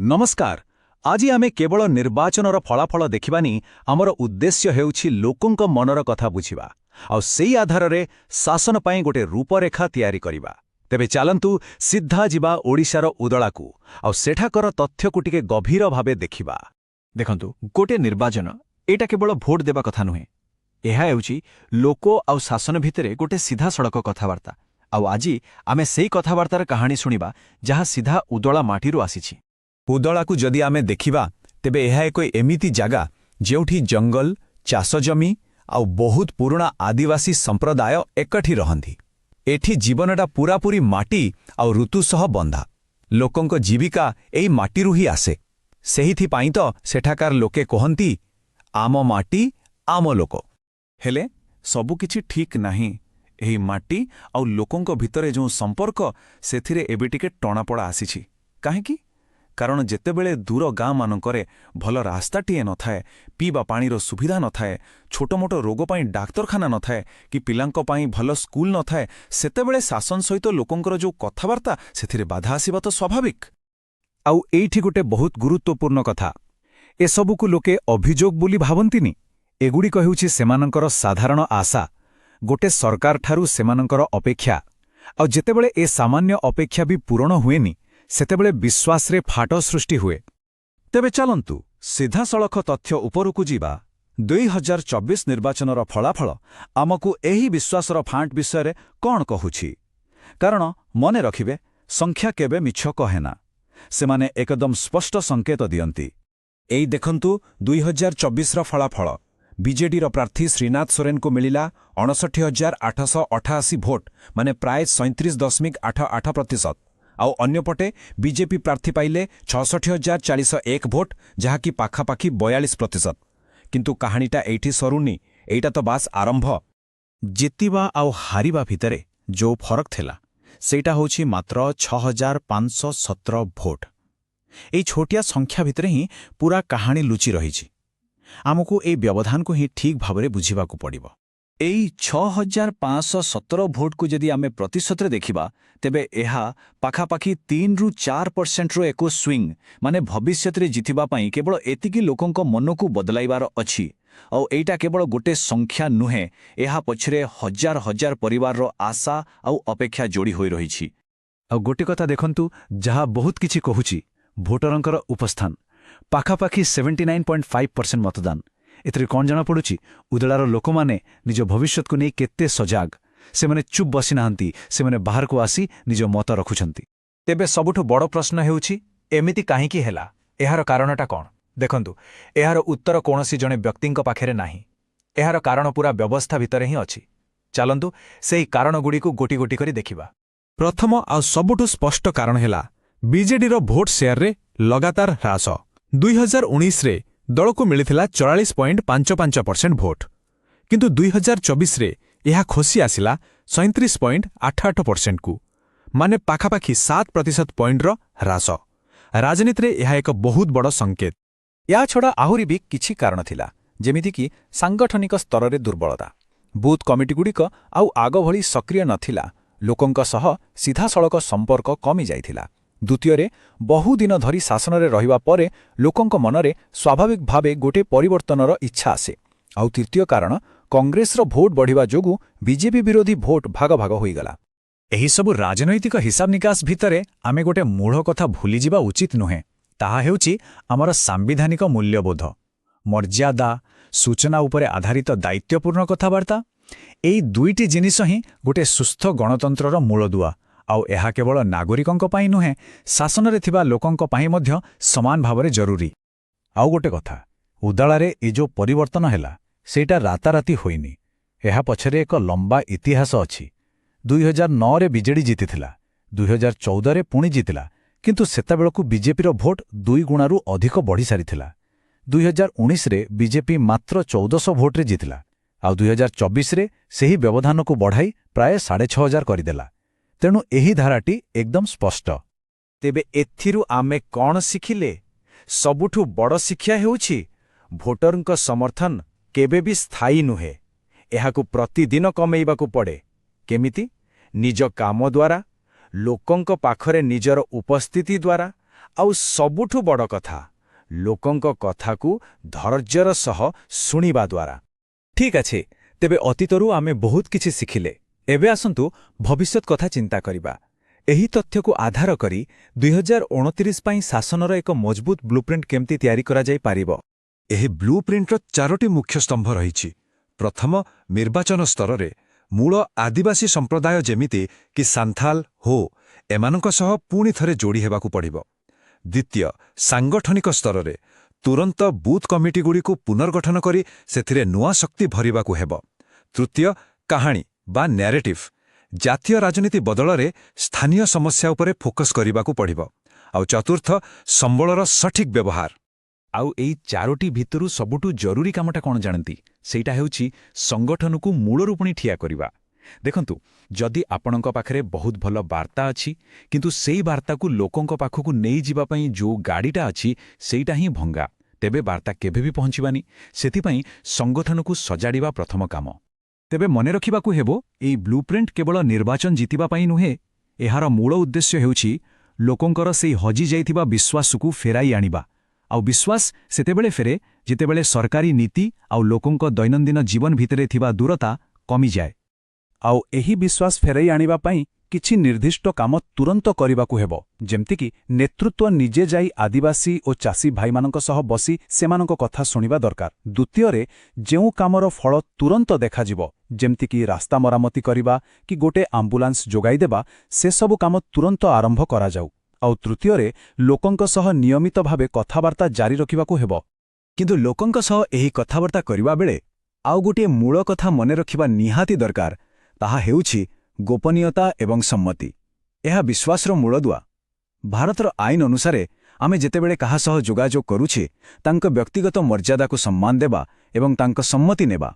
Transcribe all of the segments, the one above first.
नमस्कार। आज आमे केवल निर्वाचनर फलाफल देखिबानी आमर उद्देश्य हेउछि लोकंक मनर कथा बुझिबा आ सेई आधाररे शासन पई गोटे रूपरेखा तयारी करिबा। तेबे चालंतु सिद्धा जिबा ओडिशार उदलाकू आ सेठाकर तथ्यकू टिके गभीर भावे देखिबा। देखंतु गोटे निर्वाचन एटा केवल भोट देबा कथा नुहे। एहा हेउछि लोक आ शासन भितरे गोटे सीधा सड़क कथावार्ता। आउ आजी आमे सेई कथावार्तार कहानी सुनिबा जहा सीधा उदला माटीरू आसीछि। उदलाकू जदि आमे देखिबा तेबे एहा एक एमिति जागा जेउठी जंगल चाष जमी आउ बहुत पुराना आदिवासी संप्रदाय एकठी रहंती। एठी जीवनटा पूरापूरी माटी आउ ऋतु सह बंधा। लोकंक जीविका एई माटीरू ही आसे। सेहिथि पाई तो सेठाकार लोके कहंती आम माटी आम लोक। हेले सबु किछि ठीक नाही। एही माटी आउ लोकंक भितरे जो संपर्क सेथिरे एबे टिके टणापड़ा आसीछि। काहेकि कारण जेतेबेले दूर गाँ मानकरे भल रास्ताटीए न थाए, पीवा पानीर सुविधा न थाए, छोट मोट रोग पाई डाक्तरखाना न थाए कि पिलांक पाई भल स्कूल न थाए, सेतेबेले शासन सहित लोकंकर जो कथावार्ता सेथिरे बाधा आसीबा तो स्वाभाविक। आउ एइठी गोटे बहुत गुरुत्वपूर्ण कथा। एसबुकु लोके अभियोग बोली भाबंतिनी। एगुड़िक हेउछि सेमानंकर साधारण आशा, गोटे सरकार ठारू सेमानंकर अपेक्षा। आउ जेतेबेले ए सामान्य अपेक्षा भी पूरण हुएनी सेतेबेले विश्वासरे फाट सृष्टि हुए। तेबे चलंतु सीधा सड़क तथ्य उपरकू जीवा। 2024 निर्वाचनर फलाफल आमकू एही विश्वासर फांट विषय कौन कहुछि। कारण मने रखिबे संख्या केबे मिछ कहेना। सेमाने एकदम स्पष्ट संकेत दियंती। एई देखंतु 2024 फलाफल बीजेडीर प्रार्थी श्रीनाथ सोरेन को मिलिला 59,888 भोट, माने प्राय 37.88%। आउ अन्यपटे बीजेपी प्रार्थी पाइले 66,401 भोट, जहाँकि पाखापाखि 42%। किंतु कहानीटा एठी सरुनी, एइटा तो बास आरंभ। जितिबा आउ हारिबा भितरे जो फरक थिला सेटा होछि मात्र 6,517 भोट। एई छोटिया संख्या भितरे ही पूरा कहानी लुचि रहिछि। आमको एई व्यवधान को ही ठीक भावरे बुझिबाकू पड़िबो। एई 6,517 भोट को जदि आमे प्रतिशतरे देखिबा तेबे एहा पाखापाखि 3 ରୁ 4% रो एको स्विंग, माने भविष्यतरे जितिबा पाई केवल एतिकी लोकंक मनकू बदलाइबार अछि। और एइटा केवल गोटे संख्या नुहे, एहा पछरे हजार हजार परिवार आशा आउ अपेक्षा जोड़ी होई रहिछि। आ गोटे कथा देखंतु जहा बहुत किछि कहुछि, भोटरंकर उपस्थान पाखापाखि 79.5% मतदान। एथरे कौन जाना पड़ुछि उदलार लोकमाने निज भविष्यत को नहीं केते सजाग। से माने चुप बसी नाहंती, से माने बाहर को आसी निज मत रखुछंती। तेबे सबुठु बड़ प्रश्न हेउछि एमिति काहेकि हेला, एहार कारणटा कौन? देखंतु एहार उत्तर कोनोसी जणे व्यक्तिंक पाखेरे नाही। एहार कारण पूरा व्यवस्था भितरे ही अछि। चलंतु सेही कारणगुडी को गोटी गोटी करी देखिबा। प्रथम आ सबुठु स्पष्ट कारण हेला बीजेडीर भोट शेयर रे लगातार ह्रास। 2019 रे दल को मिलिथिला 44.55% भोट, किंतु 2024 रे यह खोसी आसिला 37.88% को, माने पाखापाखि 7% पॉइंट ह्रास। राजनीति रे यह एक बहुत बड़ संकेत। या छड़ा आहुरी भी किछि कारण थिला, जेमिति कि सांगठनिक स्तर रे दुर्बलता, बूथ कमिटी गुड़िक आउ आग भली सक्रिय नथिला, लोकंक सह सीधा सड़क संपर्क कमी जाइथिला। द्वितीय बहुदिन धरी शासन रे रहिबा परे लोकंक मनरे स्वाभाविक भावे गोटे परिवर्तनर इच्छा आसे। आउ तृतीय कारण कांग्रेसर भोट बढ़िबा जोगु बीजेपी विरोधी भोट भाग भाग होईगला। एही सबु राजनैतिक हिसाब निकास भितरे आमे गोटे मूढ़ कथा भूली जिबा उचित नुहे। ताहा हेउछि आमर सांविधानिक मूल्यबोध, मर्यादा, सूचना उपरे आधारित दायित्वपूर्ण कथावार्ता। एई दुईटी जिनिस ही गोटे सुस्थ गणतंत्रर मूलदुआ। आउ एहा केवल नागरिकंक पाई नुहे, शासन रे थिबा लोकंक पाई मध्य समान भावरे जरूरी। आउ गोटे कथा, उदालारे ए जो परिवर्तन हेला सेटा राताराती होइनी। एहा पछरे एक लंबा इतिहास अछि। 2009 रे बीजेडी जीतिथिला, 2014 रे पुणी जीतिला, किंतु सेताबेलकू बीजेपी रो भोट 2 गुणारू अधिक बढ़ी सारिथिला। 2019 रे बीजेपी मात्र 1400 भोट रे जीतिला, आउ 2024 रे सेही व्यवधान को बढ़ाई प्राय 6,500 करिदेला। तेणु एही धाराटी एकदम स्पष्ट। तेबे एथिरु आमे कौन शिखिले? सबुठु बड़ शिक्षा हेउछि भोटरंक समर्थन केबे भी स्थायी नुहे। एहाकु प्रतिदिन कमेइबाकू पड़े। केमिति? निज काम द्वारा, लोकंक पाखरे निजर उपस्थिति द्वारा, ଆଉ ସବୁଠୁ ବଡ଼ କଥା, ଲୋକଙ୍କ କଥାକୁ ଧୈର୍ଯ୍ୟର ସହ ଶୁଣିବା ଦ୍ୱାରା। ଠିକ୍ ଅଛି, ତେବେ ଅତୀତରୁ ଆମେ ବହୁତ କିଛି ଶିଖିଲେ। ଏବେ ଆସନ୍ତୁ ଭବିଷ୍ୟତ କଥା ଚିନ୍ତା କରିବା। ଏହି ତଥ୍ୟକୁ ଆଧାର କରି 2029 ପାଇଁ ଶାସନର ଏକ ମଜବୁତ ବ୍ଲୁପ୍ରିଣ୍ଟ କେମିତି ତିଆରି କରାଯାଇପାରିବ? ଏହି ବ୍ଲୁପ୍ରିଣ୍ଟର 4ଟି ମୁଖ୍ୟ ସ୍ତମ୍ଭ ରହିଛି। ପ୍ରଥମ, ନିର୍ବାଚନ ସ୍ତରରେ ମୂଳ ଆଦିବାସୀ ସମ୍ପ୍ରଦାୟ ଯେମିତି କି ସାନ୍ଥାଲ, ହୋ ଏମାନଙ୍କ ସହ ପୁଣି ଥରେ ଯୋଡ଼ି ହେବାକୁ ପଡ଼ିବ। ଦ୍ୱିତୀୟ, ସାଂଗଠନିକ ସ୍ତରରେ ତୁରନ୍ତ ବୁଥ୍ କମିଟିଗୁଡ଼ିକୁ ପୁନର୍ଗଠନ କରି ସେଥିରେ ନୂଆ ଶକ୍ତି ଭରିବାକୁ ହେବ। ତୃତୀୟ, କାହାଣୀ ବା ନ୍ୟାରେଟିଭ୍ ଜାତୀୟ ରାଜନୀତି ବଦଳରେ ସ୍ଥାନୀୟ ସମସ୍ୟା ଉପରେ ଫୋକସ୍ କରିବାକୁ ପଡ଼ିବ। ଆଉ ଚତୁର୍ଥ, ସମ୍ବଳର ସଠିକ୍ ବ୍ୟବହାର। ଆଉ ଏଇ 4ଟି ଭିତରୁ ସବୁଠୁ ଜରୁରୀ କାମଟା କ'ଣ ଜାଣନ୍ତି? ସେଇଟା ହେଉଛି ସଂଗଠନକୁ ମୂଳରୁ ପୁଣି ଠିଆ କରିବା। ଦେଖନ୍ତୁ, ଯଦି ଆପଣଙ୍କ ପାଖରେ ବହୁତ ଭଲ ବାର୍ତ୍ତା ଅଛି, କିନ୍ତୁ ସେଇ ବାର୍ତ୍ତାକୁ ଲୋକଙ୍କ ପାଖକୁ ନେଇଯିବା ପାଇଁ ଯୋଉ ଗାଡ଼ିଟା ଅଛି ସେଇଟା ହିଁ ଭଙ୍ଗା, ତେବେ ବାର୍ତ୍ତା କେବେ ବି ପହଞ୍ଚିବାନି। ସେଥିପାଇଁ ସଂଗଠନକୁ ସଜାଡ଼ିବା ପ୍ରଥମ କାମ। ତେବେ ମନେ ରଖିବାକୁ ହେବ, ଏହି ବ୍ଲୁପ୍ରିଣ୍ଟ କେବଳ ନିର୍ବାଚନ ଜିତିବା ପାଇଁ ନୁହେଁ। ଏହାର ମୂଳ ଉଦ୍ଦେଶ୍ୟ ହେଉଛି ଲୋକଙ୍କର ସେହି ହଜିଯାଇଥିବା ବିଶ୍ୱାସକୁ ଫେରାଇ ଆଣିବା। ଆଉ ବିଶ୍ୱାସ ସେତେବେଳେ ଫେରେ ଯେତେବେଳେ ସରକାରୀ ନୀତି ଆଉ ଲୋକଙ୍କ ଦୈନନ୍ଦିନ ଜୀବନ ଭିତରେ ଥିବା ଦୂରତା କମିଯାଏ। ଆଉ ଏହି ବିଶ୍ୱାସ ଫେରାଇ ଆଣିବା ପାଇଁ କିଛି ନିର୍ଦ୍ଦିଷ୍ଟ କାମ ତୁରନ୍ତ କରିବାକୁ ହେବ। ଯେମିତିକି ନେତୃତ୍ୱ ନିଜେ ଯାଇ ଆଦିବାସୀ ଓ ଚାଷୀ ଭାଇମାନଙ୍କ ସହ ବସି ସେମାନଙ୍କ କଥା ଶୁଣିବା ଦରକାର। ଦ୍ୱିତୀୟରେ, ଯେଉଁ କାମର ଫଳ ତୁରନ୍ତ ଦେଖାଯିବ, ଯେମିତିକି ରାସ୍ତା ମରାମତି କରିବା କି ଗୋଟେ ଆମ୍ବୁଲାନ୍ସ ଯୋଗାଇଦେବା, ସେସବୁ କାମ ତୁରନ୍ତ ଆରମ୍ଭ କରାଯାଉ। ଆଉ ତୃତୀୟରେ, ଲୋକଙ୍କ ସହ ନିୟମିତ ଭାବେ କଥାବାର୍ତ୍ତା ଜାରି ରଖିବାକୁ ହେବ। କିନ୍ତୁ ଲୋକଙ୍କ ସହ ଏହି କଥାବାର୍ତ୍ତା କରିବା ବେଳେ ଆଉ ଗୋଟିଏ ମୂଳ କଥା ମନେ ରଖିବା ନିହାତି ଦରକାର। ତାହା ହେଉଛି ଗୋପନୀୟତା ଏବଂ ସମ୍ମତି। ଏହା ବିଶ୍ୱାସର ମୂଳଦୁଆ। ଭାରତର ଆଇନ ଅନୁସାରେ ଆମେ ଯେତେବେଳେ କାହା ସହ ଯୋଗାଯୋଗ କରୁଛେ, ତାଙ୍କ ବ୍ୟକ୍ତିଗତ ମର୍ଯ୍ୟାଦାକୁ ସମ୍ମାନ ଦେବା ଏବଂ ତାଙ୍କ ସମ୍ମତି ନେବା।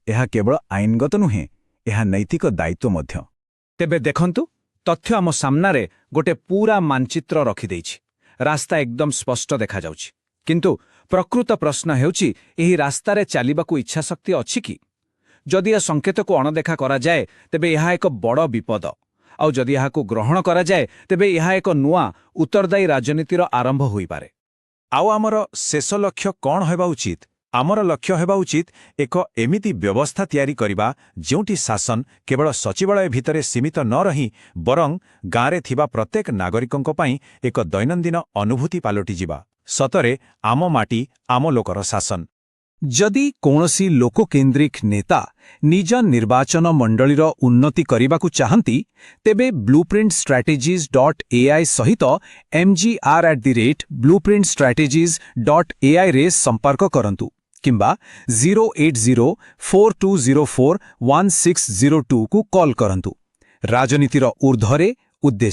ଏହା କେବଳ ଆଇନଗତ ନୁହେଁ, ଏହା ନୈତିକ ଦାୟିତ୍ୱ ମଧ୍ୟ। ତେବେ ଦେଖନ୍ତୁ, ତଥ୍ୟ ଆମ ସାମ୍ନାରେ ଗୋଟେ ପୂରା ମାନଚିତ୍ର ରଖିଦେଇଛି। ରାସ୍ତା ଏକଦମ ସ୍ପଷ୍ଟ ଦେଖାଯାଉଛି। କିନ୍ତୁ ପ୍ରକୃତ ପ୍ରଶ୍ନ ହେଉଛି, ଏହି ରାସ୍ତାରେ ଚାଲିବାକୁ ଇଚ୍ଛାଶକ୍ତି ଅଛି କି? ଯଦି ଏ ସଂକେତକୁ ଅଣଦେଖା କରାଯାଏ, ତେବେ ଏହା ଏକ ବଡ଼ ବିପଦ। ଆଉ ଯଦି ଏହାକୁ ଗ୍ରହଣ କରାଯାଏ, ତେବେ ଏହା ଏକ ନୂଆ ଉତ୍ତରଦାୟୀ ରାଜନୀତିର ଆରମ୍ଭ ହୋଇପାରେ। ଆଉ ଆମର ଶେଷ ଲକ୍ଷ୍ୟ କ'ଣ ହେବା ଉଚିତ? ଆମର ଲକ୍ଷ୍ୟ ହେବା ଉଚିତ ଏକ ଏମିତି ବ୍ୟବସ୍ଥା ତିଆରି କରିବା ଯେଉଁଠି ଶାସନ କେବଳ ସଚିବାଳୟ ଭିତରେ ସୀମିତ ନ ରହି ବରଂ ଗାଁରେ ଥିବା ପ୍ରତ୍ୟେକ ନାଗରିକଙ୍କ ପାଇଁ ଏକ ଦୈନନ୍ଦିନ ଅନୁଭୂତି ପାଲଟିଯିବା। ସତରେ ଆମ ମାଟି, ଆମ ଲୋକର ଶାସନ। ଯଦି କୌଣସି ଲୋକକେନ୍ଦ୍ରିକ ନେତା ନିଜ ନିର୍ବାଚନ ମଣ୍ଡଳୀର ଉନ୍ନତି କରିବାକୁ ଚାହାନ୍ତି, ତେବେ blueprintstrategies.ai ସହିତ mgr@blueprintstrategies.ai ରେ ସମ୍ପର୍କ କରନ୍ତୁ କିମ୍ବା 08042041602 କୁ କଲ୍ କରନ୍ତୁ। ରାଜନୀତିର ଊର୍ଦ୍ଧ୍ୱରେ ଉଦ୍ଦେଶ୍ୟ।